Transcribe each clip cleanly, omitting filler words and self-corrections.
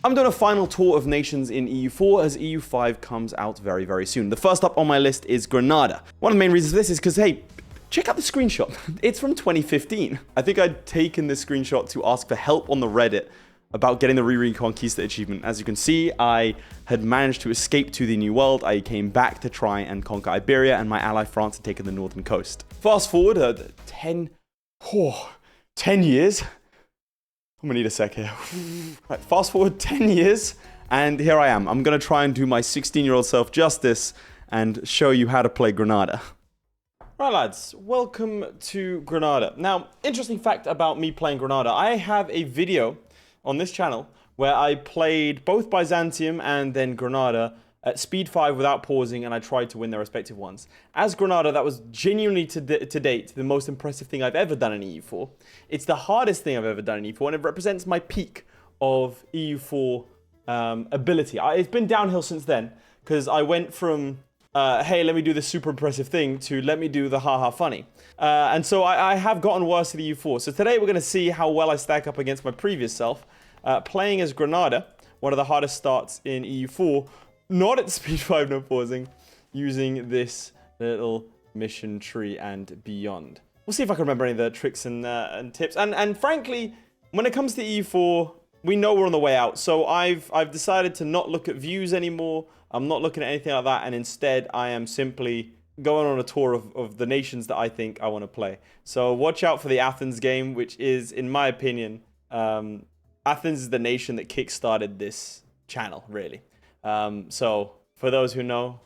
I'm doing a final tour of nations in EU4 as EU5 comes out very, very soon. The first up on my list is Granada. One of the main reasons for this is because, hey, check out the screenshot. It's from 2015. I think I'd taken this screenshot to ask for help on the Reddit about getting the Reconquista achievement. As you can see, I had managed to escape to the New World. I came back to try and conquer Iberia, and my ally France had taken the northern coast. Fast forward 10 years. I'm gonna need a sec here. Right, fast forward 10 years, and here I am. I'm gonna try and do my 16-year-old self justice and show you how to play Granada. Right, lads, welcome to Granada. Now, interesting fact about me playing Granada. I have a video on this channel where I played both Byzantium and then Granada at speed 5 without pausing, and I tried to win their respective ones. As Granada, that was genuinely to date the most impressive thing I've ever done in EU4. It's the hardest thing I've ever done in EU4, and it represents my peak of EU4 ability. It's been downhill since then, because I went from, hey, let me do this super impressive thing, to let me do the haha funny. And so I have gotten worse at EU4. So today we're going to see how well I stack up against my previous self. Playing as Granada, one of the hardest starts in EU4, not at speed 5, no pausing, using this little mission tree and beyond. We'll see if I can remember any of the tricks and tips. And frankly, when it comes to EU4, we know we're on the way out. So I've decided to not look at views anymore. I'm not looking at anything like that. And instead, I am simply going on a tour of the nations that I think I want to play. So watch out for the Athens game, which is, in my opinion, Athens is the nation that kickstarted this channel, really. So for those who know,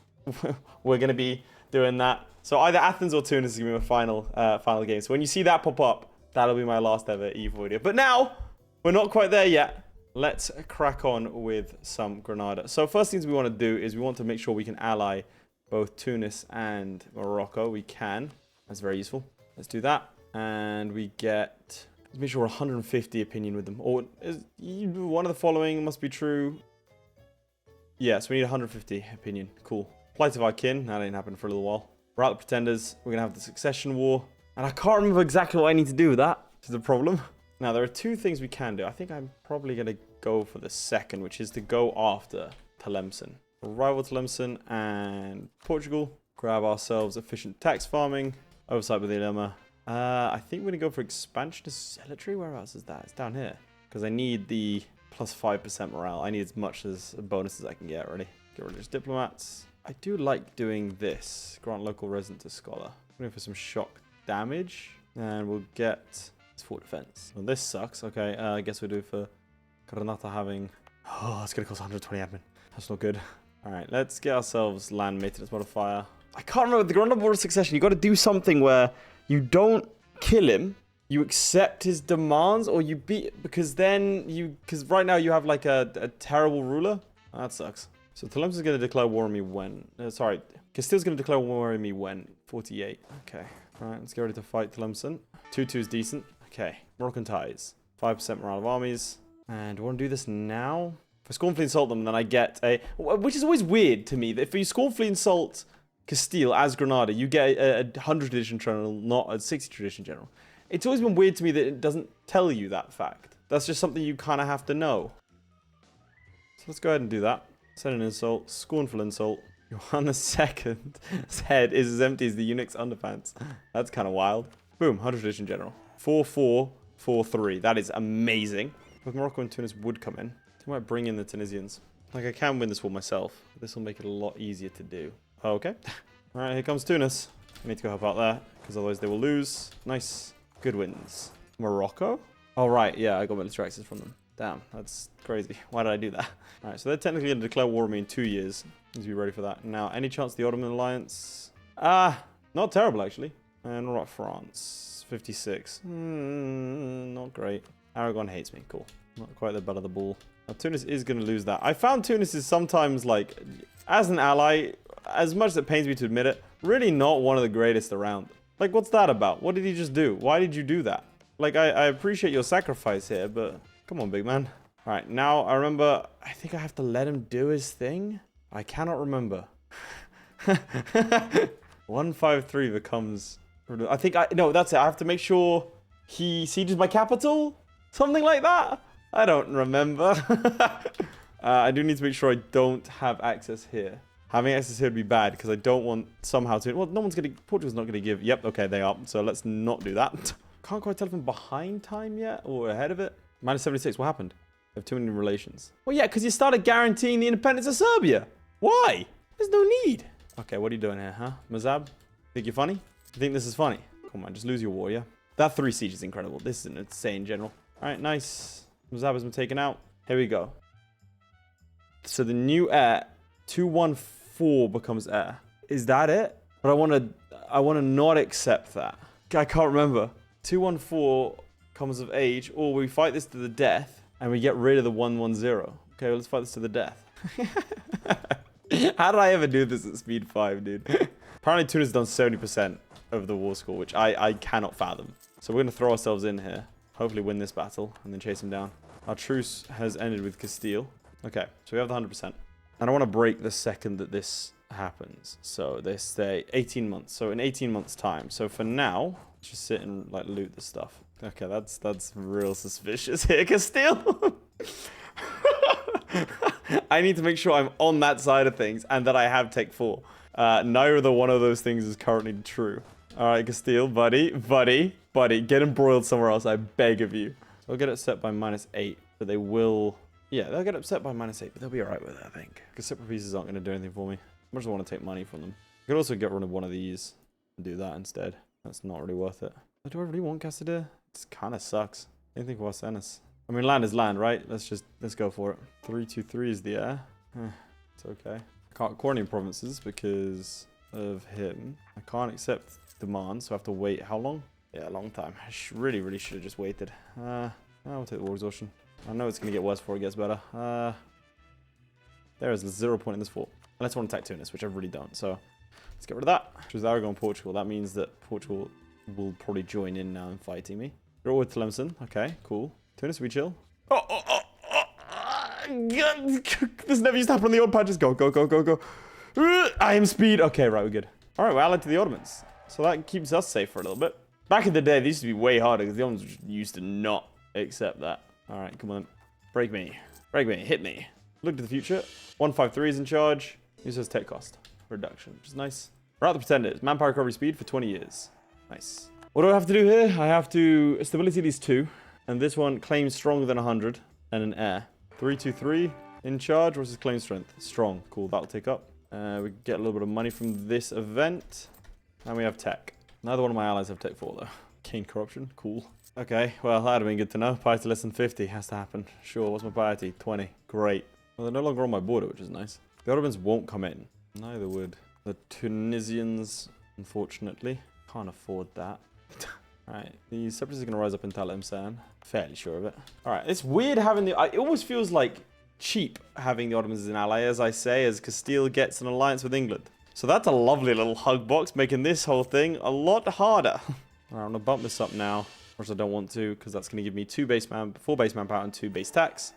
we're going to be doing that. So either Athens or Tunis is going to be my final game. So when you see that pop up, that'll be my last ever EU4 video. But now, we're not quite there yet. Let's crack on with some Granada. So first things we want to do is we want to make sure we can ally both Tunis and Morocco. We can. That's very useful. Let's do that. And we get, let's make sure we're 150 opinion with them. Or one of the following must be true. Yes, we need 150 opinion. Cool. Plight of our kin. That ain't happened for a little while. We're out the pretenders. We're going to have the succession war. And I can't remember exactly what I need to do with that, which is the problem. Now, there are two things we can do. I think I'm probably going to go for the second, which is to go after Tlemcen. Rival Tlemcen and Portugal. Grab ourselves efficient tax farming. Oversight with the dilemma. I think we're going to go for expansion to zealotry. Whereabouts is that? It's down here. Because I need the plus 5% morale. I need as much as bonus as I can get, really. Get religious diplomats. I do like doing this. Grant local resident to scholar. I'm going for some shock damage. And we'll get this fort defense. Well, this sucks. Okay, I guess we'll do for Granada having... Oh, it's going to cost 120 admin. That's not good. All right, let's get ourselves land maintenance modifier. I can't remember. The Granada border succession, you got to do something where you don't kill him. You accept his demands, or you beat, because then you, because right now you have like a terrible ruler. Oh, that sucks. So Tlemcen's going to declare war on me when, sorry, Castile's going to declare war on me when? 48. Okay. All right, let's get ready to fight Tlemcen. 2-2 is decent. Okay. Moroccan ties. 5% morale of armies. And I want to do this now. If I scornfully insult them, then I get a, which is always weird to me, that if you scornfully insult Castile as Granada, you get a 100 tradition general, not a 60 tradition general. It's always been weird to me that it doesn't tell you that fact. That's just something you kind of have to know. So let's go ahead and do that. Send an insult. Scornful insult. Johann II's head is as empty as the eunuch's underpants. That's kind of wild. Boom. 100 tradition general. 4-4, 4-3. That is amazing. Both Morocco and Tunis would come in. I might bring in the Tunisians. Like, I can win this war myself. This will make it a lot easier to do. Okay. All right, here comes Tunis. I need to go help out there, because otherwise they will lose. Nice. Good wins. Morocco? Oh, right. Yeah, I got military access from them. Damn, that's crazy. Why did I do that? All right, so they're technically going to declare war on me in 2 years. Need to be ready for that. Now, any chance the Ottoman alliance? Not terrible, actually. And what about France? 56. Not great. Aragon hates me. Cool. Not quite the butt of the ball. Now, Tunis is going to lose that. I found Tunis is sometimes, like, as an ally, as much as it pains me to admit it, really not one of the greatest around. Like, what's that about? What did he just do? Why did you do that? Like, I appreciate your sacrifice here, but come on, big man. All right, now I remember, I think I have to let him do his thing. I cannot remember. 153 becomes, I think no, that's it. I have to make sure he sieges my capital. Something like that. I don't remember. I do need to make sure I don't have access here. Having access here would be bad because I don't want somehow to... Well, no one's going to... Portugal's not going to give... Yep, okay, they are. So let's not do that. Can't quite tell if I'm behind time yet or ahead of it. Minus 76, what happened? I have too many relations. Well, yeah, because you started guaranteeing the independence of Serbia. Why? There's no need. Okay, what are you doing here, huh? Mazab? Think you're funny? You think this is funny? Come on, just lose your war, yeah? That 3 siege is incredible. This is an insane general. All right, nice. Mazab has been taken out. Here we go. So the new heir, 214 becomes heir. Is that it? But I want to not accept that. I can't remember. 214 comes of age, or we fight this to the death, and we get rid of the 110. Okay, well, let's fight this to the death. How did I ever do this at speed 5, dude? Apparently Tunis done 70% of the war score, which I cannot fathom. So we're going to throw ourselves in here. Hopefully win this battle, and then chase him down. Our truce has ended with Castile. Okay, so we have the 100%. And I want to break the second that this happens. So they say 18 months. So in 18 months' time. So for now, let's just sit and like loot this stuff. Okay, that's real suspicious here, Castile. I need to make sure I'm on that side of things and that I have Tech 4. Neither one of those things is currently true. All right, Castile, buddy. Get embroiled somewhere else, I beg of you. So I'll get it set by -8, but they will... Yeah, they'll get upset by -8, but they'll be alright with it, I think. Because separate pieces aren't going to do anything for me. I just want to take money from them. I could also get rid of one of these and do that instead. That's not really worth it. Do I really want Castile? It kind of sucks. Anything for Arsenis. I mean, land is land, right? Let's go for it. 323 is the heir. It's okay. I can't quarantine provinces because of him. I can't accept demands, so I have to wait. How long? Yeah, a long time. I really should have just waited. I'll take the war exhaustion. I know it's going to get worse before it gets better. There is 0 point in this fort. Unless I want to attack Tunis, which I really don't. So let's get rid of that. Which is Aragon, Portugal. That means that Portugal will probably join in now in fighting me. You're with Tlemcen. Okay, cool. Tunis, we chill. This never used to happen on the old patches. Go. I am speed. Okay, right, we're good. All right, we're allied to the Ottomans. So that keeps us safe for a little bit. Back in the day, these used to be way harder because the Ottomans used to not accept that. All right, come on. Break me, hit me. Look to the future. 153 is in charge. Use his tech cost reduction, which is nice. We're out the Pretenders. Manpower recovery speed for 20 years. Nice. What do I have to do here? I have to stability these 2. And this one claims stronger than 100 and an heir. 323 in charge versus claim strength. Strong. Cool, that'll take up. We get a little bit of money from this event. And we have tech. Neither one of my allies have tech 4 though. Gain corruption. Cool. Okay, well, that'd have been good to know. Piety less than 50 has to happen. Sure, what's my piety? 20. Great. Well, they're no longer on my border, which is nice. The Ottomans won't come in. Neither would the Tunisians, unfortunately. Can't afford that. Alright, the separatists are going to rise up in Tlemcen. Fairly sure of it. Alright, it's weird having the... It almost feels like cheap having the Ottomans as an ally, as I say, as Castile gets an alliance with England. So that's a lovely little hug box, making this whole thing a lot harder. Alright, I'm going to bump this up now. Of course, I don't want to, because that's going to give me 4 base manpower and 2 base tax.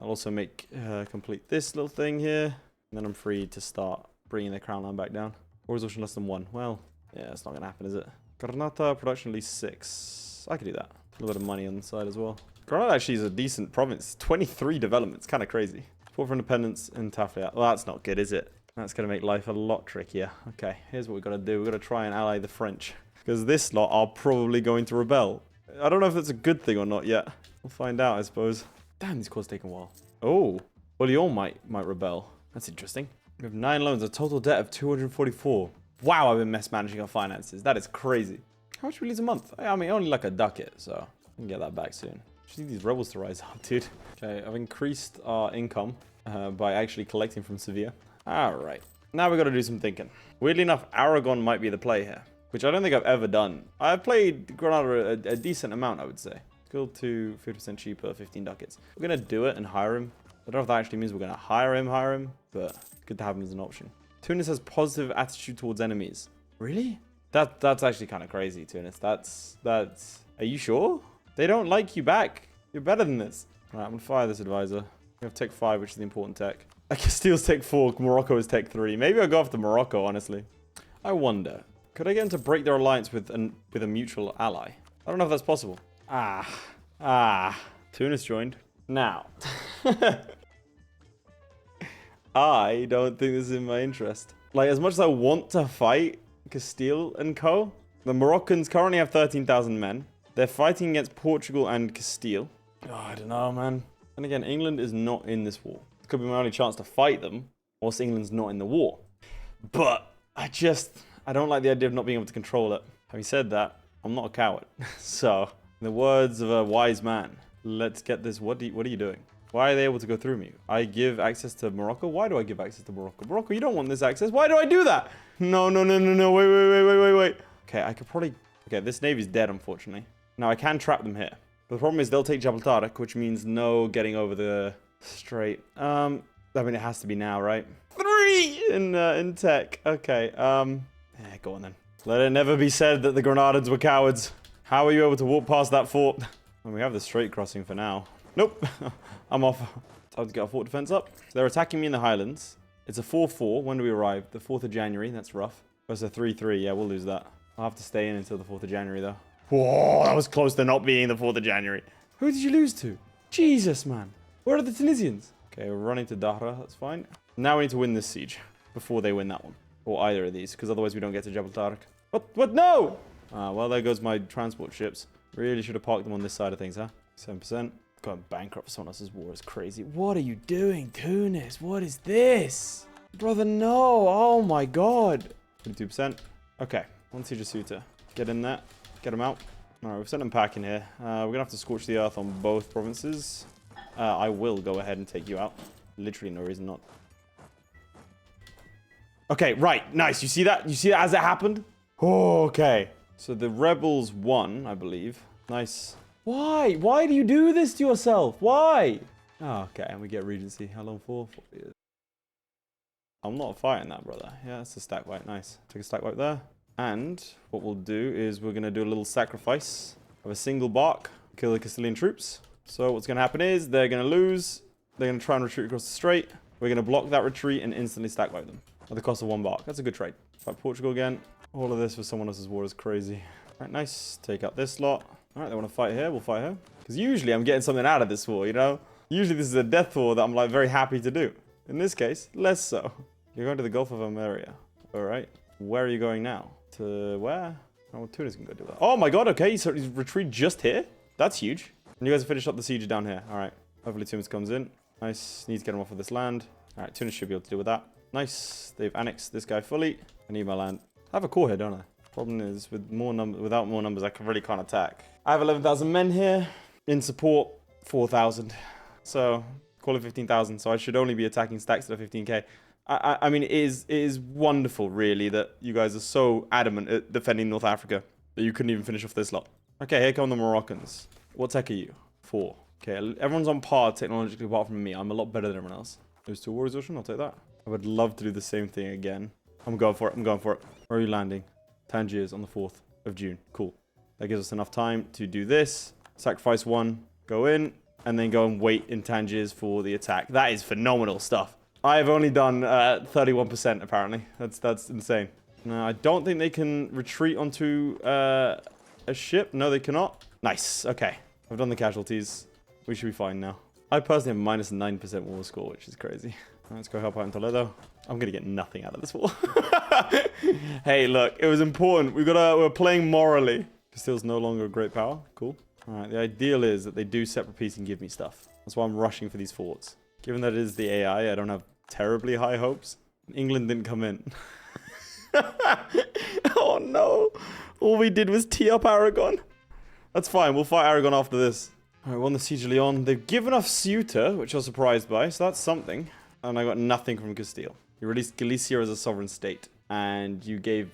I'll also make complete this little thing here. And then I'm free to start bringing the crown line back down. Or resolution less than 1. Well, yeah, it's not going to happen, is it? Granada, production at least 6. I could do that. A little bit of money on the side as well. Granada actually is a decent province. 23 developments. Kind of crazy. Support for independence in Taflia. Well, that's not good, is it? That's going to make life a lot trickier. Okay, here's what we've got to do. We've got to try and ally the French. Because this lot are probably going to rebel. I don't know if that's a good thing or not yet. We'll find out, I suppose. Damn, these calls take a while. Oh, well, Lyon might rebel. That's interesting. We have 9 loans, a total debt of 244. Wow, I've been mismanaging our finances. That is crazy. How much we lose a month? I mean, only like a ducat, so I can get that back soon. Just need these rebels to rise up, dude. Okay, I've increased our income by actually collecting from Sevilla. All right, now we've got to do some thinking. Weirdly enough, Aragon might be the play here, which I don't think I've ever done. I've played Granada a decent amount, I would say. Go to 50% cheaper, 15 ducats. We're going to do it and hire him. I don't know if that actually means we're going to hire him, but good to have him as an option. Tunis has positive attitude towards enemies. Really? That's actually kind of crazy, Tunis. That's... Are you sure? They don't like you back. You're better than this. All right, I'm going to fire this advisor. We have tech 5, which is the important tech. Castile's tech 4, Morocco is tech 3. Maybe I'll go after Morocco, honestly. I wonder, could I get them to break their alliance with a mutual ally? I don't know if that's possible. Tunis joined. Now. I don't think this is in my interest. Like, as much as I want to fight Castile and co, the Moroccans currently have 13,000 men. They're fighting against Portugal and Castile. Oh, I don't know, man. And again, England is not in this war. It could be my only chance to fight them, whilst England's not in the war. But I don't like the idea of not being able to control it. Having said that, I'm not a coward. So, in the words of a wise man, let's get this. What are you doing? Why are they able to go through me? I give access to Morocco? Why do I give access to Morocco? Morocco, you don't want this access. Why do I do that? No. Wait. Okay, I could probably... Okay, this navy's dead, unfortunately. Now, I can trap them here. But the problem is they'll take Jabal Tariq, which means no getting over the Strait. I mean, it has to be now, right? 3 in tech. Okay, yeah, go on then. Let it never be said that the Granadans were cowards. How are you able to walk past that fort? Well, we have the Strait crossing for now. Nope. I'm off. Time to get our fort defense up. So they're attacking me in the Highlands. It's a 4-4. When do we arrive? The 4th of January. That's rough. That's a 3-3. Yeah, we'll lose that. I'll have to stay in until the 4th of January, though. Whoa, that was close to not being the 4th of January. Who did you lose to? Jesus, man. Where are the Tunisians? Okay, we're running to Dahra. That's fine. Now we need to win this siege before they win that one. Or either of these, because otherwise we don't get to Jabal Tariq. What? No! Well, there goes my transport ships. Really should have parked them on this side of things, huh? 7%. Going bankrupt for someone else's war is crazy. What are you doing, Tunis? What is this? Brother, no. Oh, my God. 22%. Okay. One siege of Ceuta. Get in there. Get them out. All right, we've sent them packing here. We're going to have to scorch the earth on both provinces. I will go ahead and take you out. Literally no reason not. Okay, right. Nice. You see that? You see that as it happened? Oh, okay. So the rebels won, I believe. Nice. Why? Why do you do this to yourself? Why? Oh, okay, and we get Regency. How long for? 4 years. I'm not fighting that, brother. Yeah, that's a stack wipe. Nice. Take a stack wipe there. And what we'll do is we're going to do a little sacrifice of a single bark. Kill the Castilian troops. So what's going to happen is they're going to lose. They're going to try and retreat across the Strait. We're going to block that retreat and instantly stack wipe them. At the cost of 1 bark. That's a good trade. Fight Portugal again. All of this for someone else's war is crazy. Alright, nice. Take out this lot. Alright, they want to fight here. We'll fight here. Because usually I'm getting something out of this war, you know? Usually this is a death war that I'm like very happy to do. In this case, less so. You're going to the Gulf of Iberia. Alright. Where are you going now? To where? Oh, Tunis can go do that. Oh my god, okay. So he's retreat just here? That's huge. And you guys have finished up the siege down here. Alright. Hopefully Tunis comes in. Nice. Need to get him off of this land. Alright, Tunis should be able to deal with that. Nice. They've annexed this guy fully. I need my land. I have a core here, don't I? Problem is, with without more numbers, I really can't attack. I have 11,000 men here. In support, 4,000. So, call it 15,000. So I should only be attacking stacks that are 15k. I mean, it is wonderful, really, that you guys are so adamant at defending North Africa that you couldn't even finish off this lot. Okay, here come the Moroccans. What tech are you? 4. Okay, everyone's on par technologically apart from me. I'm a lot better than everyone else. There's 2 war resolution. I'll take that. I would love to do the same thing again. I'm going for it. I'm going for it. Where are you landing? Tangiers on the 4th of June. Cool. That gives us enough time to do this. Sacrifice 1. Go in. And then go and wait in Tangiers for the attack. That is phenomenal stuff. I have only done 31% apparently. That's insane. Now, I don't think they can retreat onto a ship. No, they cannot. Nice. Okay. I've done the casualties. We should be fine now. I personally have minus 9% war score, which is crazy. Let's go help out in Toledo. I'm going to get nothing out of this war. Hey, look, it was important. We're playing morally. Castile's no longer a great power. Cool. All right, the ideal is that they do separate peace and give me stuff. That's why I'm rushing for these forts. Given that it is the AI, I don't have terribly high hopes. England didn't come in. Oh, no. All we did was tee up Aragon. That's fine. We'll fight Aragon after this. All right, won the Siege of Leon. They've given us Ceuta, which I was surprised by, so that's something. And I got nothing from Castile. You released Galicia as a sovereign state, and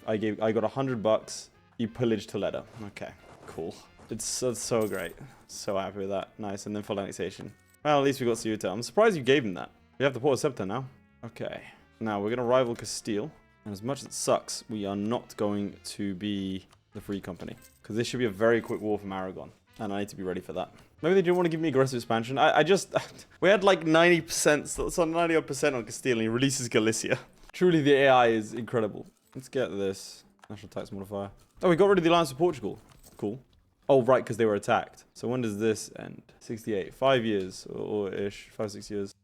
I got $100. You pillaged Toledo. Okay, cool. It's so great. So happy with that. Nice, and then full annexation. Well, at least we got Ceuta. I'm surprised you gave him that. We have the Port of Scepter now. Okay, now we're gonna rival Castile, and as much as it sucks, we are not going to be the Free Company because this should be a very quick war from Aragon, and I need to be ready for that. Maybe they didn't want to give me aggressive expansion. We had like 90%, so 90% on Castile, and he releases Galicia. Truly, the AI is incredible. Let's get this. National tax modifier. Oh, we got rid of the alliance with Portugal. Cool. Oh, right, because they were attacked. So when does this end? 68. 5 years, or ish. 5, 6 years.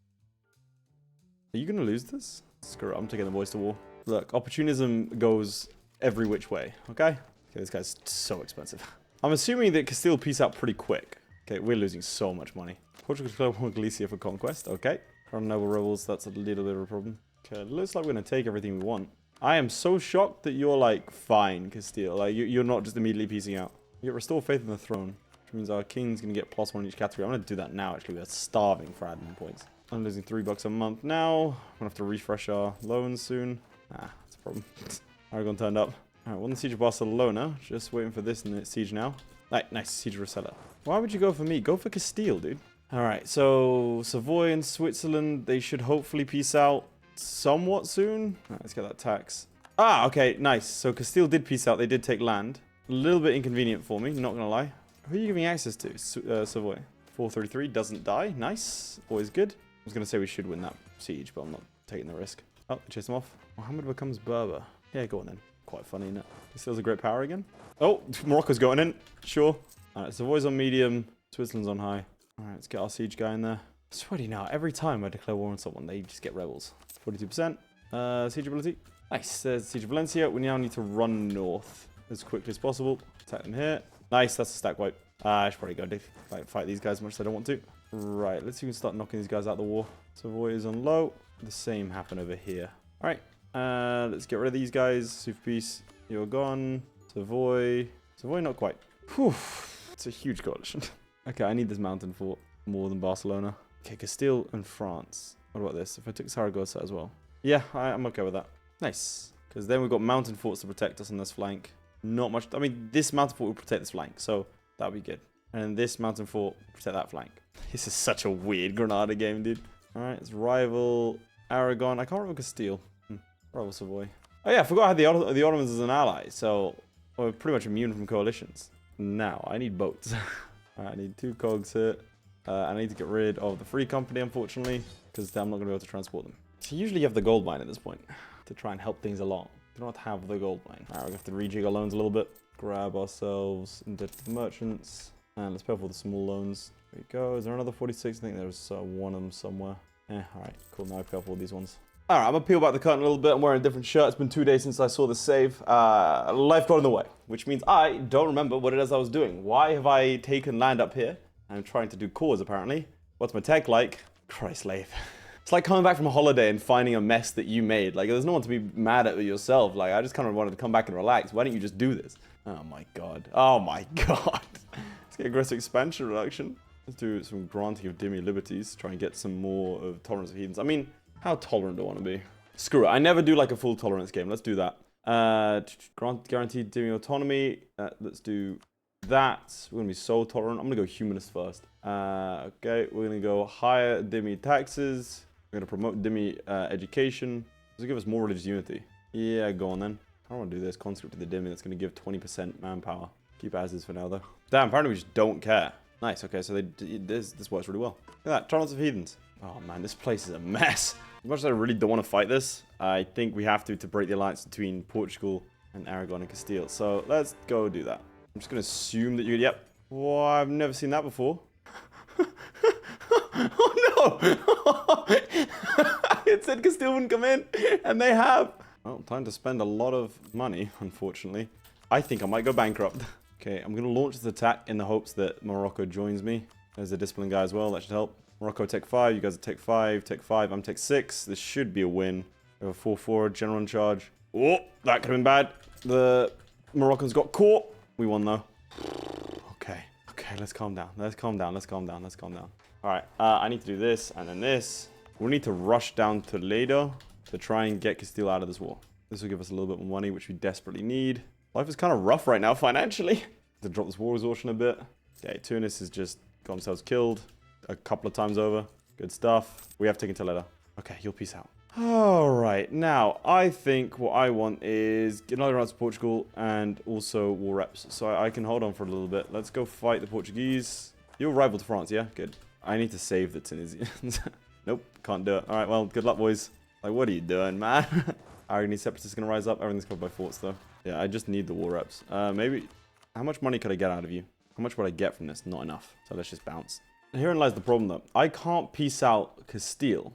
Are you going to lose this? Screw it, I'm taking the boys to war. Look, opportunism goes every which way, okay? Okay, this guy's so expensive. I'm assuming that Castile peace out pretty quick. Okay, we're losing so much money. Portugal declared war Galicia for conquest, okay. Crown noble rebels, that's a little bit of a problem. Okay, it looks like we're going to take everything we want. I am so shocked that you're, like, fine, Castile. Like, you're not just immediately peacing out. You get restore faith in the throne, which means our king's going to get +1 in each category. I'm going to do that now, actually. We're starving for admin points. I'm losing $3 a month now. I'm going to have to refresh our loans soon. Ah, that's a problem. Aragon turned up. Alright, won the siege of Barcelona. Just waiting for this in the siege now. Right, nice. Siege of Rosella. Why would you go for me? Go for Castile, dude. Alright, so Savoy and Switzerland, they should hopefully peace out somewhat soon. Alright, let's get that tax. Ah, okay, nice. So Castile did peace out. They did take land. A little bit inconvenient for me, not going to lie. Who are you giving access to? Savoy. 433 doesn't die. Nice. Always good. I was going to say we should win that siege, but I'm not taking the risk. Oh, chase him off. Mohammed becomes Berber. Yeah, go on then. Quite funny, isn't it? He still has a great power again. Oh, Morocco's going in. Sure. Alright, Savoy's on medium. Switzerland's on high. Alright, let's get our siege guy in there. I swear to you now, every time I declare war on someone, they just get rebels. 42%. Siege ability. Nice. There's Siege of Valencia. We now need to run north as quickly as possible. Attack them here. Nice, that's a stack wipe. I should probably go fight these guys as much as I don't want to. Right, let's see if we can start knocking these guys out of the war. Savoy is on low. The same happened over here. Alright, let's get rid of these guys. Super peace, you're gone. Savoy not quite. Whew, it's a huge coalition. Okay, I need this mountain fort more than Barcelona. Okay, Castile and France. What about this? If I took Saragossa as well? Yeah, I'm okay with that. Nice, because then we've got mountain forts to protect us on this flank. Not much. I mean, this mountain fort will protect this flank, so that'll be good. And this mountain fort will protect that flank. This is such a weird Granada game, dude. Alright, it's rival Aragon. I can't remember Castile. Rival Savoy. Oh yeah, I forgot I had the Ottomans as an ally, so we're pretty much immune from coalitions. Now, I need boats. Alright, I need 2 cogs here. I need to get rid of the free company, unfortunately, because I'm not going to be able to transport them. So usually you have the gold mine at this point to try and help things along. Do not have the gold mine. Alright, we have to rejig our loans a little bit. Grab ourselves indebted merchants. And let's pay off all the small loans. There we go. Is there another 46? I think there's one of them somewhere. Alright, cool. Now I pay off all these ones. Alright, I'm going to peel back the curtain a little bit. I'm wearing a different shirt. It's been 2 days since I saw this save. Life got in the way, which means I don't remember what it is I was doing. Why have I taken land up here? I'm trying to do cores, apparently. What's my tech like? Christ, Laith. It's like coming back from a holiday and finding a mess that you made. Like, there's no one to be mad at yourself. Like, I just kind of wanted to come back and relax. Why don't you just do this? Oh my god. Oh my god. Let's get aggressive expansion reduction. Let's do some granting of dhimmi liberties. Try and get some more of tolerance of heathens. I mean, how tolerant do I want to be? Screw it. I never do like a full tolerance game. Let's do that. Guaranteed dhimmi autonomy. Let's do that. We're going to be so tolerant. I'm going to go humanist first. Okay, we're going to go higher dhimmi taxes. We're going to promote dhimmi education. This will give us more religious unity. Yeah, go on then. I don't want to do this. Conscript to the dhimmi. That's going to give 20% manpower. Keep it as is for now, though. Damn, apparently we just don't care. Nice, okay, so this works really well. Look at that, tolerance of heathens. Oh man, this place is a mess. As much as I really don't want to fight this, I think we have to break the alliance between Portugal and Aragon and Castile. So let's go do that. I'm just going to assume that yep. Oh, I've never seen that before. Oh no! It said Castile wouldn't come in, and they have. Well, time to spend a lot of money, unfortunately. I think I might go bankrupt. Okay, I'm going to launch this attack in the hopes that Morocco joins me. There's a discipline guy as well, that should help. Morocco tech 5, you guys are tech 5, I'm tech 6. This should be a win. We have a 4-4 general in charge. Oh, that could have been bad. The Moroccans got caught. We won though. Okay, let's calm down. Let's calm down. Alright, I need to do this and then this. We need to rush down to Toledo to try and get Castile out of this war. This will give us a little bit more money, which we desperately need. Life is kind of rough right now financially. To drop this war resorption a bit. Okay, Tunis has just got themselves killed a couple of times over. Good stuff. We have taken Toledo. Okay, you'll peace out. Alright, now I think what I want is get another round to Portugal and also war reps. So I can hold on for a little bit. Let's go fight the Portuguese. You're rival to France, yeah? Good. I need to save the Tunisians. Nope, can't do it. Alright, well, good luck, boys. Like, what are you doing, man? Aragon separatists are going to rise up. Everything's covered by forts, though. Yeah, I just need the war reps. Maybe... How much money could I get out of you? How much would I get from this? Not enough. So let's just bounce. Herein lies the problem, though. I can't peace out Castile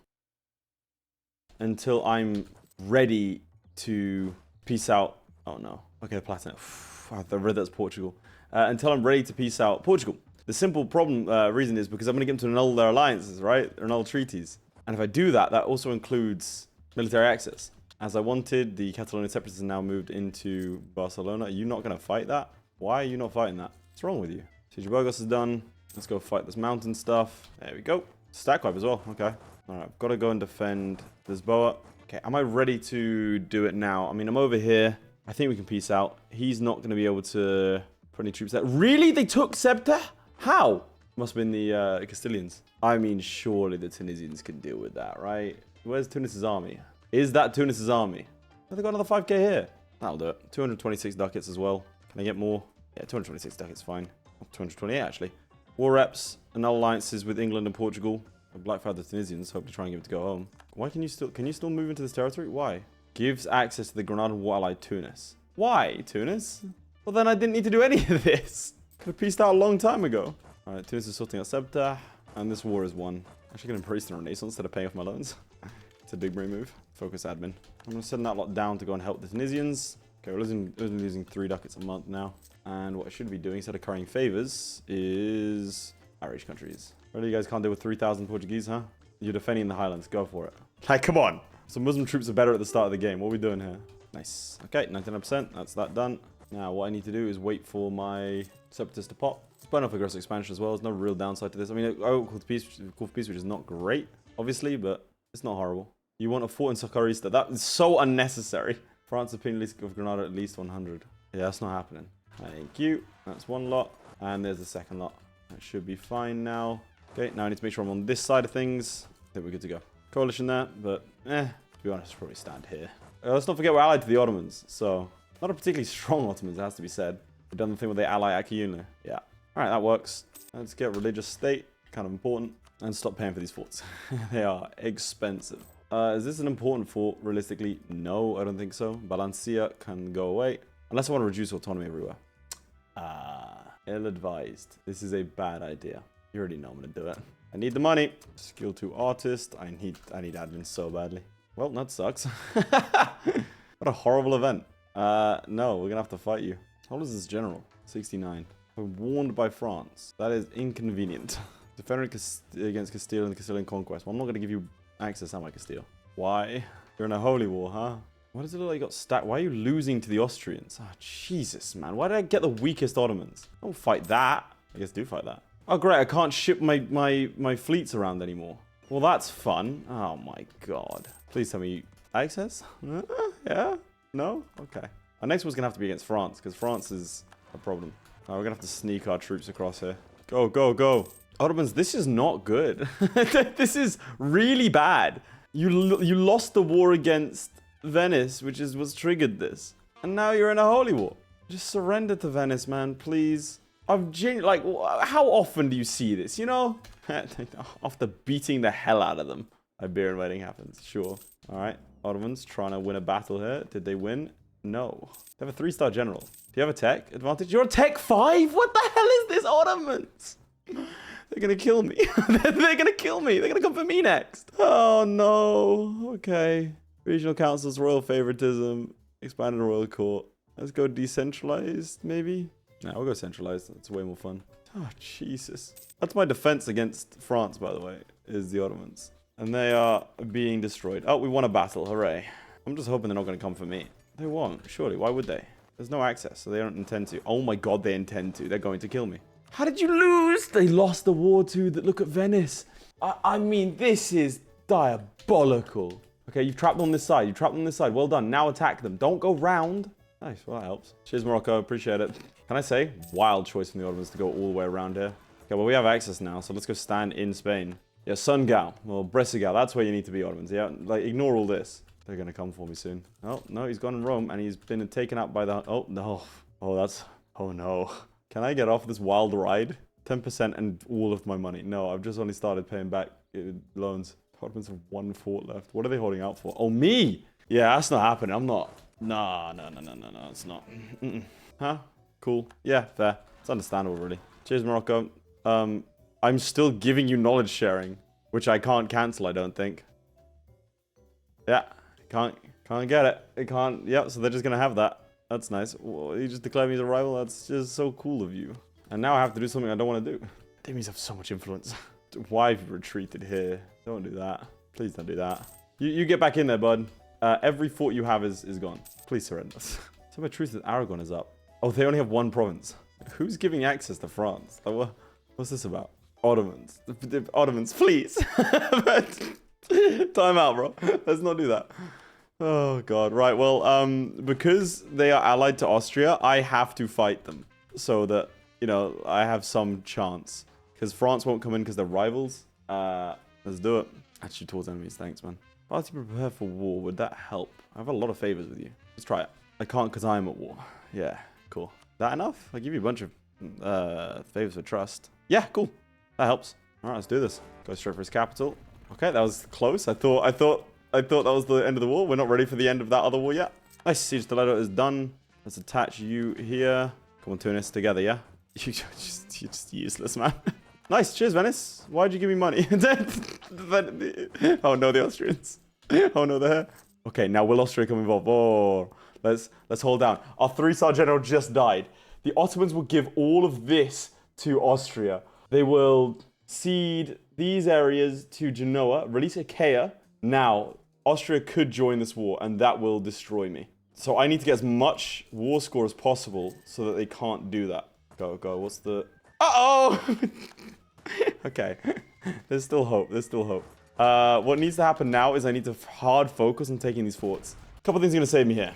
until I'm ready to peace out... Oh, no. Okay, Platinum. I read that's Portugal. Until I'm ready to peace out Portugal. The simple reason is because I'm going to get them to annul their alliances, right? Annul treaties. And if I do that, that also includes military access. As I wanted, the Catalonian separatists have now moved into Barcelona. Are you not going to fight that? Why are you not fighting that? What's wrong with you? Siege of Burgos is done. Let's go fight this mountain stuff. There we go. Stack wipe as well. Okay. All right. I've got to go and defend Lisboa. Okay. Am I ready to do it now? I mean, I'm over here. I think we can peace out. He's not going to be able to put any troops there. Really? They took Ceuta? How? Must have been the Castilians. I mean, surely the Tunisians can deal with that, right? Where's Tunis's army? Is that Tunis's army? Oh, they got another 5k here. That'll do it. 226 ducats as well. Can I get more? Yeah, 226 ducats, fine. 228 actually. War reps and alliances with England and Portugal. Blackfire the Tunisians, hope to try and get it to go home. Why can you still move into this territory? Why? Gives access to the Granada war ally Tunis. Why, Tunis? Well, then I didn't need to do any of this. Could have peaced out a long time ago. All right, Tunis is sorting out Ceuta, and this war is won. Actually going to embrace the Renaissance instead of paying off my loans. It's a big brain move. Focus admin. I'm going to send that lot down to go and help the Tunisians. Okay, we're losing 3 ducats a month now. And what I should be doing instead of carrying favors is Irish countries. Really, you guys can't deal with 3,000 Portuguese, huh? You're defending the Highlands. Go for it. Like, come on. Some Muslim troops are better at the start of the game. What are we doing here? Nice. Okay, 99%. That's that done. Now, what I need to do is wait for my separatists to pop. It's burn off aggressive expansion as well. There's no real downside to this. I mean, I call for peace, which is not great, obviously, but it's not horrible. You want a fort in Socorrista. That is so unnecessary. France has Peninsula of Granada at least 100. Yeah, that's not happening. Thank you. That's one lot. And there's the second lot. That should be fine now. Okay, now I need to make sure I'm on this side of things. I think we're good to go. Coalition there, but to be honest, I'll probably stand here. Let's not forget we're allied to the Ottomans, so not a particularly strong Ottomans, it has to be said. We've done the thing where they ally Akiyunlu. Yeah. Alright, that works. Let's get religious state, kind of important, and stop paying for these forts. They are expensive. Is this an important fort, realistically? No, I don't think so. Balancia can go away. Unless I want to reduce autonomy everywhere. Ill-advised. This is a bad idea. You already know I'm going to do it. I need the money. Skill 2 artist. I need admin so badly. Well, that sucks. What a horrible event. No, we're going to have to fight you. How old is this general? 69. We're warned by France. That is inconvenient. Defending against Castile and the Castilian conquest. Well, I'm not going to give you access, am I, Castile? Why? You're in a holy war, huh? Why does it look like you got stacked? Why are you losing to the Austrians? Oh, Jesus, man. Why did I get the weakest Ottomans? Don't fight that. I guess do fight that. Oh, great. I can't ship my fleets around anymore. Well, that's fun. Oh, my God. Please tell me access? Yeah? No? Okay. Our next one's going to have to be against France, because France is a problem. We're going to have to sneak our troops across here. Go, go, go. Ottomans, this is not good. This is really bad. You lost the war against Venice, which is what's triggered this. And now you're in a holy war. Just surrender to Venice, man, please. Like, how often do you see this, you know? After beating the hell out of them. Iberian wedding happens, sure. All right, Ottomans trying to win a battle here. Did they win? No. They have a 3-star general. Do you have a tech advantage? You're a tech 5? What the hell is this, Ottomans? They're gonna kill me. They're gonna kill me. They're gonna come for me next. Oh, no. Okay. Regional councils, royal favoritism, expanded royal court. Let's go decentralized, maybe? No, we'll go centralized. That's way more fun. Oh, Jesus. That's my defense against France, by the way, is the Ottomans. And they are being destroyed. Oh, we won a battle. Hooray. I'm just hoping they're not going to come for me. They won't, surely. Why would they? There's no access, so they don't intend to. Oh my God, they intend to. They're going to kill me. How did you lose? They lost the war to look at Venice. I mean, this is diabolical. Okay, you've trapped on this side. You've trapped on this side. Well done. Now attack them. Don't go round. Nice. Well, that helps. Cheers, Morocco. Appreciate it. Can I say? Wild choice from the Ottomans to go all the way around here. Okay, well, we have access now, so let's go stand in Spain. Yeah, Sungal. Well, Brescigal. That's where you need to be, Ottomans. Yeah, like, ignore all this. They're going to come for me soon. Oh, no, he's gone in Rome, and he's been taken out by the... Oh, no. Oh, that's... Oh, no. Can I get off this wild ride? 10% and all of my money. No, I've just only started paying back loans. Ottomans have 1 fort left. What are they holding out for? Oh, me! Yeah, that's not happening. I'm not... No, it's not. Huh? Cool. Yeah, fair. It's understandable, really. Cheers, Morocco. I'm still giving you knowledge sharing, which I can't cancel, I don't think. Yeah, can't get it. It can't. Yeah, so they're just gonna have that. That's nice. Well, you just declare me as a rival. That's just so cool of you. And now I have to do something I don't want to do. Damies have so much influence. Why have you retreated here? Don't do that. Please don't do that. You get back in there, bud. Every fort you have is gone. Please surrender. Tell me the truth that Aragon is up. Oh, they only have one province. Who's giving access to France? Like, what's this about? Ottomans. The Ottomans, please. Time out, bro. Let's not do that. Oh, God. Right, well, because they are allied to Austria, I have to fight them. So that, you know, I have some chance. Because France won't come in because they're rivals. Let's do it. Actually, towards enemies. Thanks, man. Party prepare for war. Would that help? I have a lot of favors with you. Let's try it. I can't because I'm at war. Yeah, cool. That enough? I'll give you a bunch of favors for trust. Yeah, cool. That helps. All right, let's do this. Go straight for his capital. Okay, that was close. I thought that was the end of the war. We're not ready for the end of that other war yet. Nice. Siege Toledo is done. Let's attach you here. Come on, Tunis, together, yeah? You're just useless, man. Nice. Cheers, Venice. Why'd you give me money? Oh, no, the Austrians. Oh, no, they're here. Okay, now will Austria come involved? Oh, let's hold down. Our 3-star general just died. The Ottomans will give all of this to Austria. They will cede these areas to Genoa, release Achaia. Now, Austria could join this war, and that will destroy me. So I need to get as much war score as possible so that they can't do that. Go. What's the... Uh-oh! Okay. There's still hope. What needs to happen now is I need to hard focus on taking these forts. A couple things are going to save me here.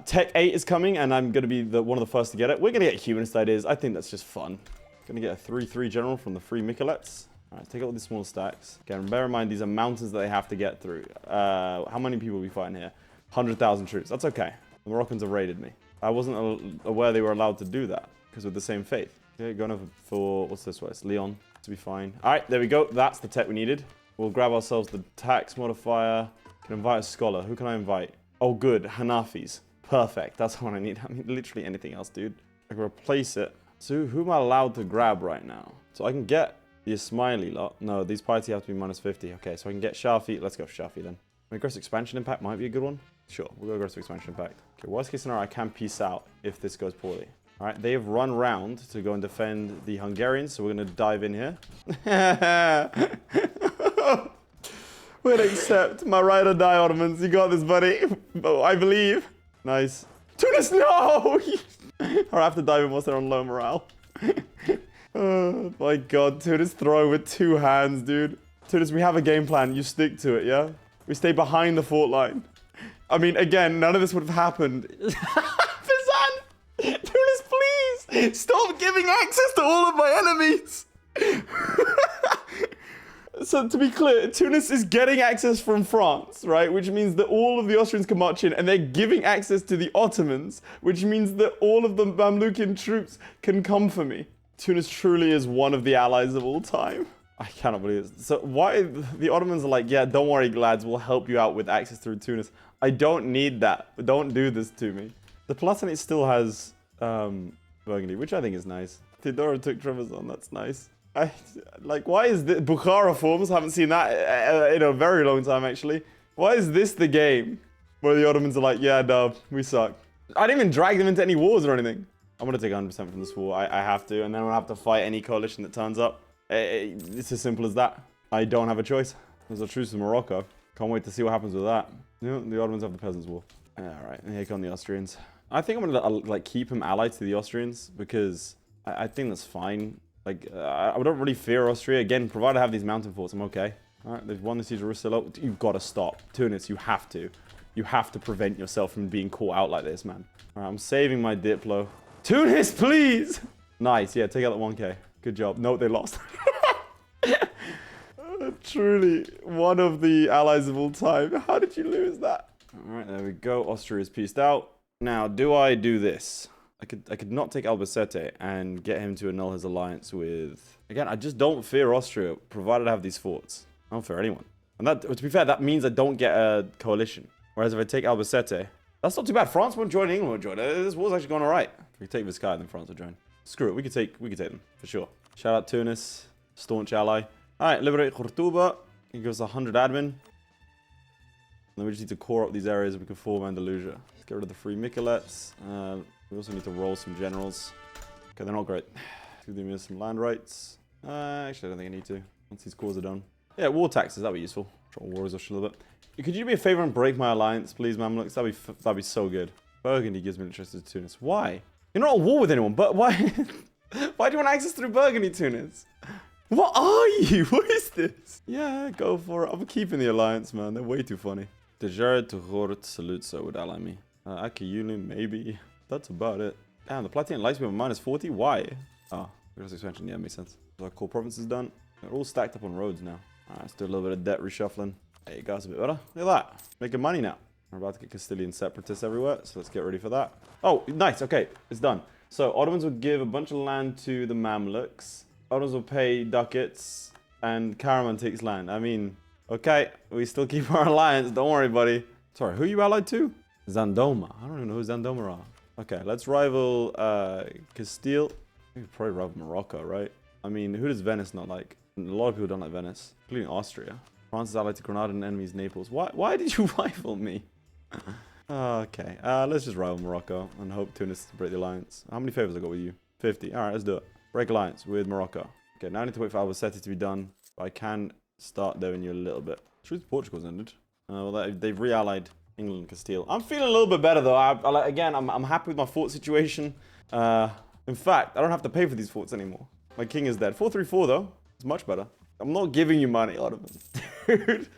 Tech 8 is coming, and I'm going to be one of the first to get it. We're going to get humanist ideas. I think that's just fun. Going to get a 3-3 general from the free Mikolets. All right, take out these small stacks. Again, bear in mind, these are mountains that they have to get through. How many people are we fighting here? 100,000 troops. That's okay. The Moroccans have raided me. I wasn't aware they were allowed to do that, because we're the same faith. Okay, going over for, what's this way? It's Leon, to be fine. All right, there we go. That's the tech we needed. We'll grab ourselves the tax modifier. Can invite a scholar. Who can I invite? Oh, good. Hanafis. Perfect. That's what I need. I mean, literally anything else, dude. I can replace it. So who am I allowed to grab right now? So I can get the Ismaili lot. No, these piety have to be minus 50. Okay, so I can get Shafi. Let's go Shafi then. Aggressive expansion impact might be a good one. Sure, we'll go aggressive expansion impact. Okay, worst case scenario, I can peace out if this goes poorly. All right, they have run round to go and defend the Hungarians, so we're going to dive in here. We'll accept my ride or die, Ottomans. You got this, buddy. Oh, I believe. Nice. Tunis, no! Or I have to dive in once they're on low morale. Oh, my God. Tunis throw with 2 hands, dude. Tunis, we have a game plan. You stick to it, yeah? We stay behind the fort line. I mean, again, none of this would have happened. Tunis, please! Stop giving access to all of my enemies! So, to be clear, Tunis is getting access from France, right? Which means that all of the Austrians can march in, and they're giving access to the Ottomans, which means that all of the Mamlukian troops can come for me. Tunis truly is one of the allies of all time. I cannot believe this. So why the Ottomans are like, yeah, don't worry, lads, we'll help you out with access through Tunis. I don't need that. Don't do this to me. The Palatinate still has Burgundy, which I think is nice. Theodora took Trebizond, that's nice. Why is this? Bukhara forms, haven't seen that in a very long time, actually. Why is this the game where the Ottomans are like, yeah, no, we suck. I didn't even drag them into any wars or anything. I'm going to take 100% from this war. I have to, and then I'll have to fight any coalition that turns up. It's as simple as that. I don't have a choice. There's a truce with Morocco. Can't wait to see what happens with that. You know, the Ottomans have the Peasants' War. Alright, and here come the Austrians. I think I'm going to keep them allied to the Austrians because I think that's fine. I don't really fear Austria. Again, provided I have these mountain forts, I'm okay. Alright, they've won the siege of Russillo. You've got to stop. Tunis, you have to. You have to prevent yourself from being caught out like this, man. Alright, I'm saving my Diplo. Tunis, please! Nice, yeah, take out that 1k. Good job. No, they lost. Truly, one of the allies of all time. How did you lose that? Alright, there we go. Austria is pieced out. Now, do I do this? I could not take Albacete and get him to annul his alliance with... Again, I just don't fear Austria, provided I have these forts. I don't fear anyone. And that, to be fair, that means I don't get a coalition. Whereas if I take Albacete, that's not too bad. France won't join, England won't join. This war's actually going alright. If we take this guy, then France will join. Screw it, we could take them, for sure. Shout out Tunis, staunch ally. Alright, liberate Cordoba. He gives us 100 admin. Then we just need to core up these areas we can form Andalusia. Let's get rid of the free Miquelets. We also need to roll some generals. Okay, they're not great. Give me some land rights. Actually, I don't think I need to. Once these cores are done. Yeah, war taxes, that'd be useful. Try to war us a little bit. Could you do me a favor and break my alliance, please, Mamluks? That'd be so good. Burgundy gives me interest in Tunis. Why? You're not at war with anyone, but why? Why do you want access through Burgundy, Tunis? What are you? What is this? Yeah, go for it. I'm keeping the alliance, man. They're way too funny. Dejared to Hort Salutso would ally me. Akiyuli, maybe. That's about it. Damn, the Platinum likes me with -40? Why? Oh, because expansion. Yeah, makes sense. So our core province is done. They're all stacked up on roads now. Alright, let's do a little bit of debt reshuffling. There you go, it's a bit better. Look at that. Making money now. We're about to get Castilian separatists everywhere, so let's get ready for that. Oh, nice. Okay, it's done. So Ottomans will give a bunch of land to the Mamluks. Ottomans will pay ducats, and Karaman takes land. I mean, okay, we still keep our alliance. Don't worry, buddy. Sorry, who are you allied to? Zandoma. I don't even know who Zandoma are. Okay, let's rival Castile. We could probably rival Morocco, right? I mean, who does Venice not like? A lot of people don't like Venice, including Austria. France is allied to Granada and enemies Naples. Why did you rival me? Okay, let's just rival Morocco and hope Tunis to break the alliance. How many favors I got with you? 50. Alright, let's do it. Break alliance with Morocco. Okay, now I need to wait for Albacete to be done. But I can start doing you a little bit. Truth Portugal's ended. Well, they've re-allied England and Castile. I'm feeling a little bit better though. Again, I'm happy with my fort situation. In fact, I don't have to pay for these forts anymore. My king is dead. 434 though. It's much better. I'm not giving you money, Ottomans. Dude.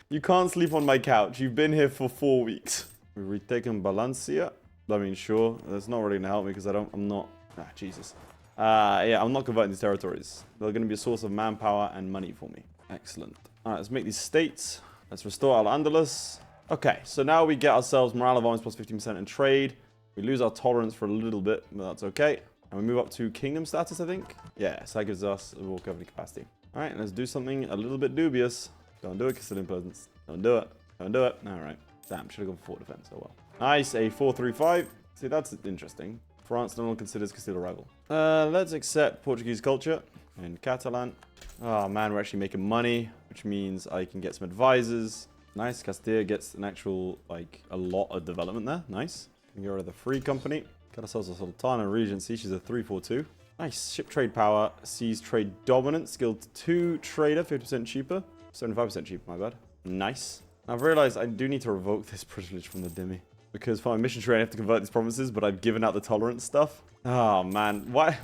You can't sleep on my couch. You've been here for 4 weeks. We've retaken Valencia. I mean, sure. That's not really going to help me because I'm not... Ah, Jesus. Yeah, I'm not converting these territories. They're going to be a source of manpower and money for me. Excellent. All right, let's make these states. Let's restore Al-Andalus. Okay, so now we get ourselves morale of arms plus 15% in trade. We lose our tolerance for a little bit, but that's okay. And we move up to kingdom status, I think. Yeah, so that gives us a war governing capacity. All right, let's do something a little bit dubious. Don't do it, Castilian peasants. Don't do it. Don't do it. All right. Damn, should have gone for fort defense. Oh well. Nice, a 435. See, that's interesting. France no longer considers Castile a rival. Let's accept Portuguese culture and Cutaline. Oh man, we're actually making money, which means I can get some advisors. Nice, Castile gets an actual, like, a lot of development there. Nice. Can get rid of the free company. Got ourselves a Sultana Regency. She's a 342. Nice. Ship trade power. Seas trade dominant. Skilled 2 trader. 50% cheaper. 75% cheaper, my bad. Nice. I've realized I do need to revoke this privilege from the Dhimmi. Because for my mission trade, I have to convert these provinces, but I've given out the tolerance stuff. Oh, man. Why?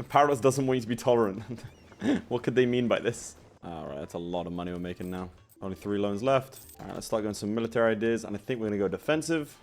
Paradox doesn't want you to be tolerant. What could they mean by this? Alright, that's a lot of money we're making now. Only 3 loans left. Alright, let's start going some military ideas. And I think we're going to go defensive.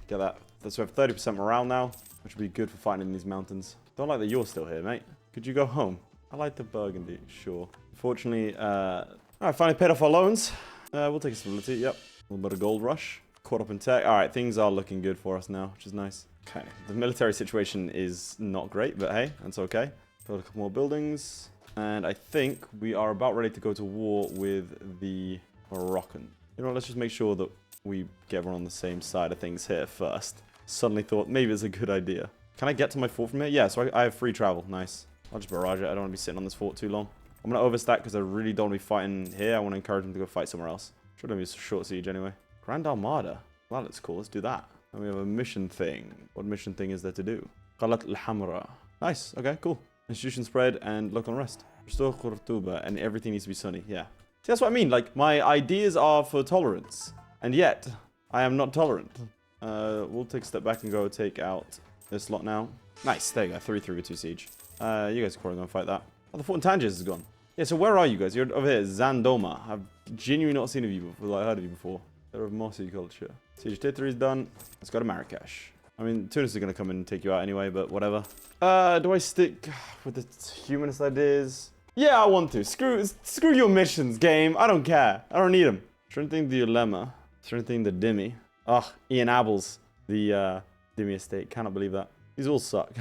Get that. So we have 30% morale now, which will be good for fighting in these mountains. Don't like that you're still here, mate. Could you go home? I like the Burgundy, sure. Unfortunately, alright, finally paid off our loans. We'll take a stability, yep. A little bit of gold rush. Caught up in tech. Alright, things are looking good for us now, which is nice. Okay, the military situation is not great, but hey, that's okay. Build a couple more buildings. And I think we are about ready to go to war with the Moroccan. You know, let's just make sure that we get everyone on the same side of things here first. Suddenly thought maybe it's a good idea. Can I get to my fort from here? Yeah, so I have free travel. Nice. I'll just barrage it. I don't want to be sitting on this fort too long. I'm going to overstack because I really don't want to be fighting here. I want to encourage them to go fight somewhere else. Should be a short siege anyway. Grand Armada. Well, that looks cool. Let's do that. And we have a mission thing. What mission thing is there to do? Qalat al-Hamra. Nice. Okay, cool. Institution spread and local unrest. Restore Cordoba and everything needs to be sunny. Yeah. See, that's what I mean. Like, my ideas are for tolerance. And yet, I am not tolerant. We'll take a step back and go take out this lot now. Nice. There you go. 3-3 with 2 siege. You guys are probably going to fight that. Oh, the fort in Tangiers is gone. Yeah, so where are you guys? You're over here. Zandoma. I've genuinely not seen of you before. Like, heard of you before. They're of Mossy culture. Siege Titri is done. Let's go to Marrakesh. I mean, Tunis is going to come in and take you out anyway, but whatever. Do I stick with the humanist ideas? Yeah, I want to. Screw your missions, game. I don't care. I don't need them. Strengthening the Ulema. Strengthening the Dhimmi. Ugh, Ian Abels. The Dhimmi estate. Cannot believe that. These all suck.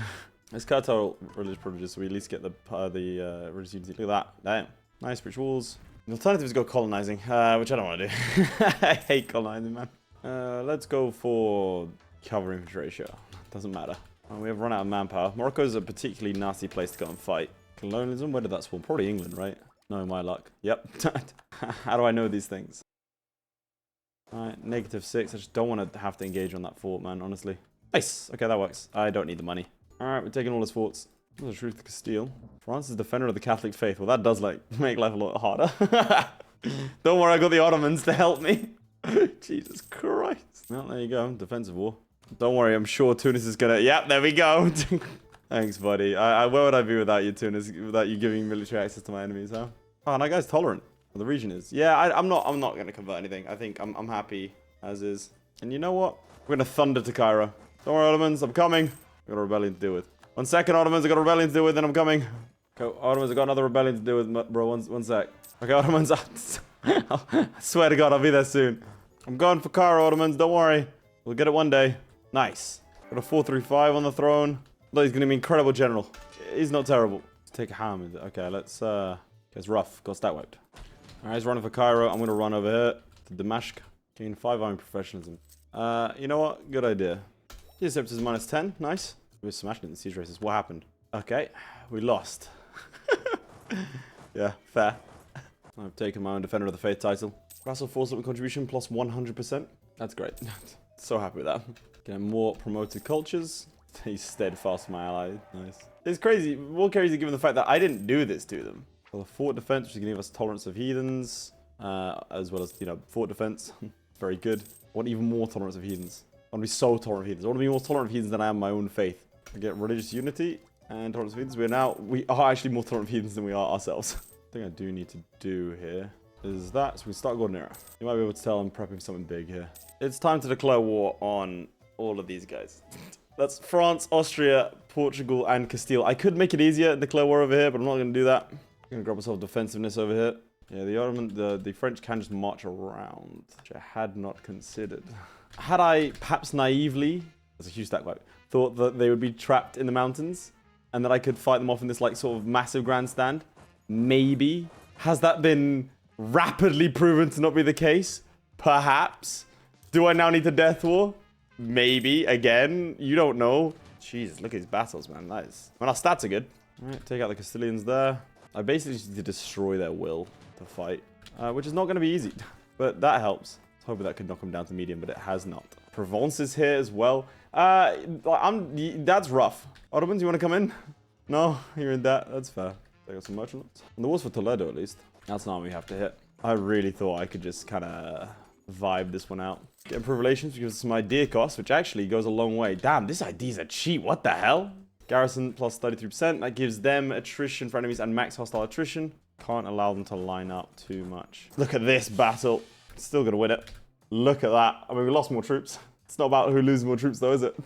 Let's cut our religious privileges so we at least get the religious unity. Look at that. Damn. Nice bridge walls. The alternative is go colonizing, which I don't want to do. I hate colonizing, man. Let's go for cavalry infantry ratio. Doesn't matter. Oh, we have run out of manpower. Morocco is a particularly nasty place to go and fight. Colonialism? Where did that spawn? Probably England, right? No, my luck. Yep. How do I know these things? Alright, -6. I just don't want to have to engage on that fort, man, honestly. Nice! Okay, that works. I don't need the money. Alright, we're taking all his forts. What's the truth of Castile? France is defender of the Catholic faith. Well, that does, like, make life a lot harder. Don't worry, I got the Ottomans to help me. Jesus Christ. Well, there you go. Defensive war. Don't worry, I'm sure Tunis is gonna... Yep, there we go. Thanks, buddy. Where would I be without you, Tunis? Without you giving military access to my enemies, huh? Oh, and that guy's tolerant. Well, the region is. Yeah, I'm not gonna convert anything. I think I'm happy as is. And you know what? We're gonna thunder to Cairo. Don't worry, Ottomans, I'm coming. I got a rebellion to deal with. 1 second, Ottomans, I got a rebellion to deal with, then I'm coming. Okay, Ottomans, I got another rebellion to deal with, bro. One sec. Okay, Ottomans, I swear to God, I'll be there soon. I'm going for Cairo, Ottomans, don't worry. We'll get it one day. Nice. Got a 435 on the throne. Though he's gonna be incredible general. He's not terrible. Let's take a ham. Okay, let's it's rough. Got stat wiped. Alright, he's running for Cairo. I'm gonna run over here to Damascus. Gain 5 army professionalism. You know what? Good idea. His Scepter is -10. Nice. We're smashing it in the siege races. What happened? Okay, we lost. Yeah, fair. I've taken my own Defender of the Faith title. Vassal force up contribution plus 100%. That's great. So happy with that. Getting more promoted cultures. He's steadfast, my ally. Nice. It's crazy. More crazy given the fact that I didn't do this to them. Well, the fort defense, which is going to give us tolerance of heathens, as well as, you know, fort defense. Very good. I want even more tolerance of heathens. I want to be so tolerant of heathens. I want to be more tolerant of heathens than I am my own faith. I get religious unity and tolerance of heathens. We are actually more tolerant of heathens than we are ourselves. The thing I do need to do here is that. So we start Golden Era. You might be able to tell I'm prepping something big here. It's time to declare war on all of these guys. That's France, Austria, Portugal, and Castile. I could make it easier and declare war over here, but I'm not going to do that. I'm going to grab myself defensiveness over here. Yeah, the French can just march around, which I had not considered. Had I perhaps naively, that's a huge stack wipe, thought that they would be trapped in the mountains and that I could fight them off in this like sort of massive grandstand, maybe. Has that been rapidly proven to not be the case? Perhaps. Do I now need to death war? Maybe. Again, you don't know. Jesus, look at these battles, man. Nice. Well, our stats are good. All right, take out the Castilians there. I basically just need to destroy their will to fight, which is not going to be easy, but that helps. I was hoping that could knock them down to medium, but it has not. Provence is here as well. That's rough. Ottomans, you want to come in? No, you're in that. That's fair. They got some merchants. And the war's for Toledo, at least. That's not what we have to hit. I really thought I could just kind of vibe this one out. Get improved relations because of some idea costs, which actually goes a long way. Damn, these IDs are cheap. What the hell? Garrison plus 33%. That gives them attrition for enemies and max hostile attrition. Can't allow them to line up too much. Look at this battle. Still gonna win it. Look at that. I mean, we lost more troops. It's not about who loses more troops though, is it?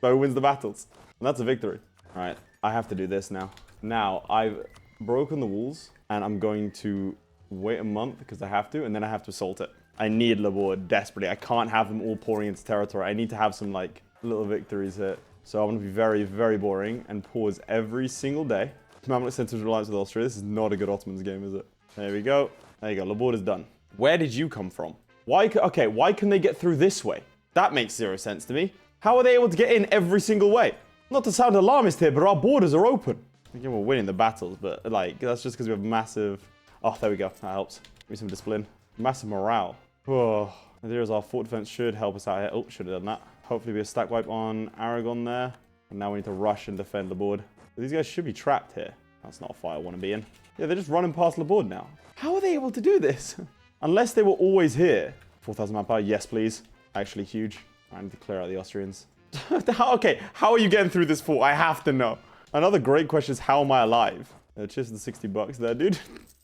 But who wins the battles. And that's a victory. All right, I have to do this now. Now, I've broken the walls and I'm going to wait a month because I have to, and then I have to assault it. I need Labor desperately. I can't have them all pouring into territory. I need to have some like little victories here. So I'm going to be very, very boring and pause every single day. Mamluk Center's alliance with Austria. This is not a good Ottomans game, is it? There we go. There you go. Labor is done. Where did you come from? Why can they get through this way? That makes zero sense to me. How are they able to get in every single way? Not to sound alarmist here, but our borders are open. I think we're winning the battles, but like that's just because we have massive... Oh, there we go. That helps. Give me some discipline. Massive morale. Oh, there's our fort defense should help us out here. Oh, should have done that. Hopefully we have stack wipe on Aragon there. And now we need to rush and defend the board. These guys should be trapped here. That's not a fight I want to be in. Yeah, they're just running past the board now. How are they able to do this? Unless they were always here. 4,000 manpower, yes please. Actually huge. I need to clear out the Austrians. Okay, how are you getting through this fort? I have to know. Another great question is how am I alive? Cheers to the 60 bucks there, dude.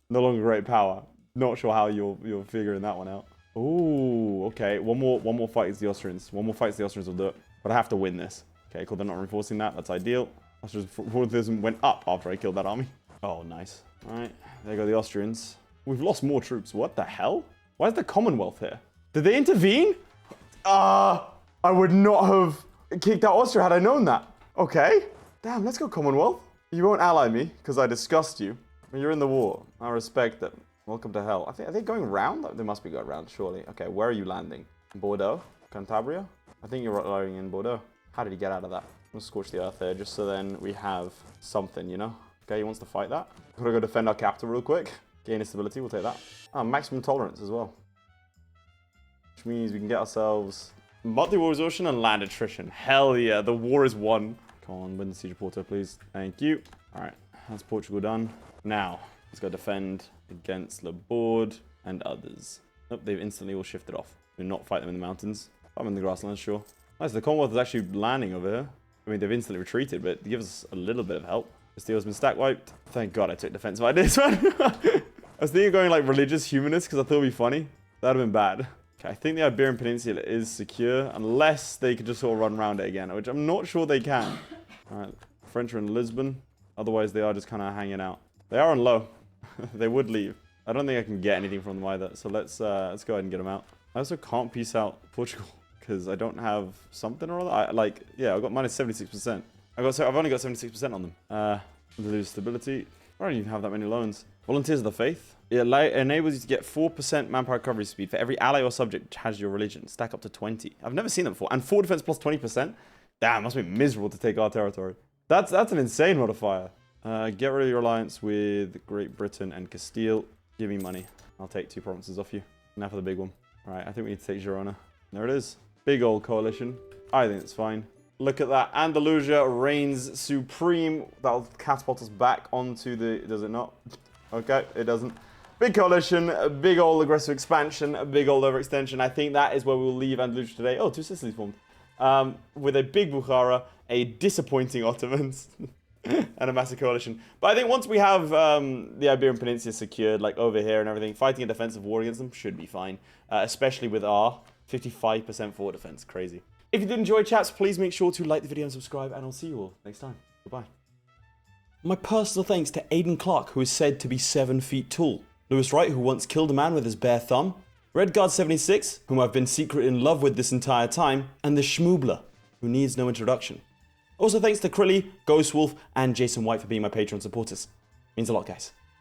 No longer great power. Not sure how you're figuring that one out. Ooh, okay. One more fight against the Austrians. One more fight against the Austrians will do it. But I have to win this. Okay, cool. They're not reinforcing that. That's ideal. Austrians went up after I killed that army. Oh, nice. All right, there go the Austrians. We've lost more troops. What the hell? Why is the Commonwealth here? Did they intervene? I would not have kicked out Austria had I known that. Okay. Damn, let's go Commonwealth. You won't ally me because I disgust you. You're in the war. I respect them. Welcome to hell. Are they going round? They must be going round, surely. Okay, where are you landing? Bordeaux? Cantabria? I think you're landing in Bordeaux. How did he get out of that? We'll scorch the earth here just so then we have something, you know? Okay, he wants to fight that. Gotta go defend our capital real quick. Gain stability, we'll take that. Ah, maximum tolerance as well. Which means we can get ourselves multi-war exhaustion and land attrition. Hell yeah, the war is won. Come on, win the siege of Porto, please. Thank you. All right, that's Portugal done. Now, let's go defend against Laborde and others. Nope, they've instantly all shifted off. Do not fight them in the mountains. I'm in the grasslands, sure. Nice, the Commonwealth is actually landing over here. I mean, they've instantly retreated, but it gives us a little bit of help. Castile's been stack wiped. Thank God I took defensive ideas, man. I was thinking of going like religious humanist because I thought it would be funny. That would have been bad. Okay, I think the Iberian Peninsula is secure unless they could just sort of run around it again, which I'm not sure they can. All right, French are in Lisbon. Otherwise, they are just kind of hanging out. They are on low. They would leave. I don't think I can get anything from them either. So let's go ahead and get them out. I also can't peace out Portugal because I don't have something or other. Yeah, I've got minus 76%. I've only got 76% on them. Lose stability. I don't even have that many loans. Volunteers of the Faith. It enables you to get 4% manpower recovery speed for every ally or subject which has your religion. Stack up to 20. I've never seen that before. And 4 defense plus 20%. Damn, must be miserable to take our territory. That's an insane modifier. Get rid of your alliance with Great Britain and Castile. Give me money. I'll take 2 provinces off you. Now for the big one. All right, I think we need to take Girona. There it is. Big old coalition. I think it's fine. Look at that. Andalusia reigns supreme. That'll catapult us back onto the... Does it not? Okay, it doesn't. Big coalition, a big old aggressive expansion, a big old overextension. I think that is where we'll leave Andalusia today. Oh, 2 Sicilies formed. With a big Bukhara, a disappointing Ottomans, and a massive coalition. But I think once we have the Iberian Peninsula secured, like over here and everything, fighting a defensive war against them should be fine. Especially with our 55% forward defense. Crazy. If you did enjoy, chaps, please make sure to like the video and subscribe, and I'll see you all next time. Goodbye. My personal thanks to Aiden Clark, who is said to be 7 feet tall. Lewis Wright, who once killed a man with his bare thumb. Redguard76, whom I've been secretly in love with this entire time. And the Schmoobler, who needs no introduction. Also thanks to Crilly, Ghostwolf, and Jason White for being my Patreon supporters. Means a lot, guys.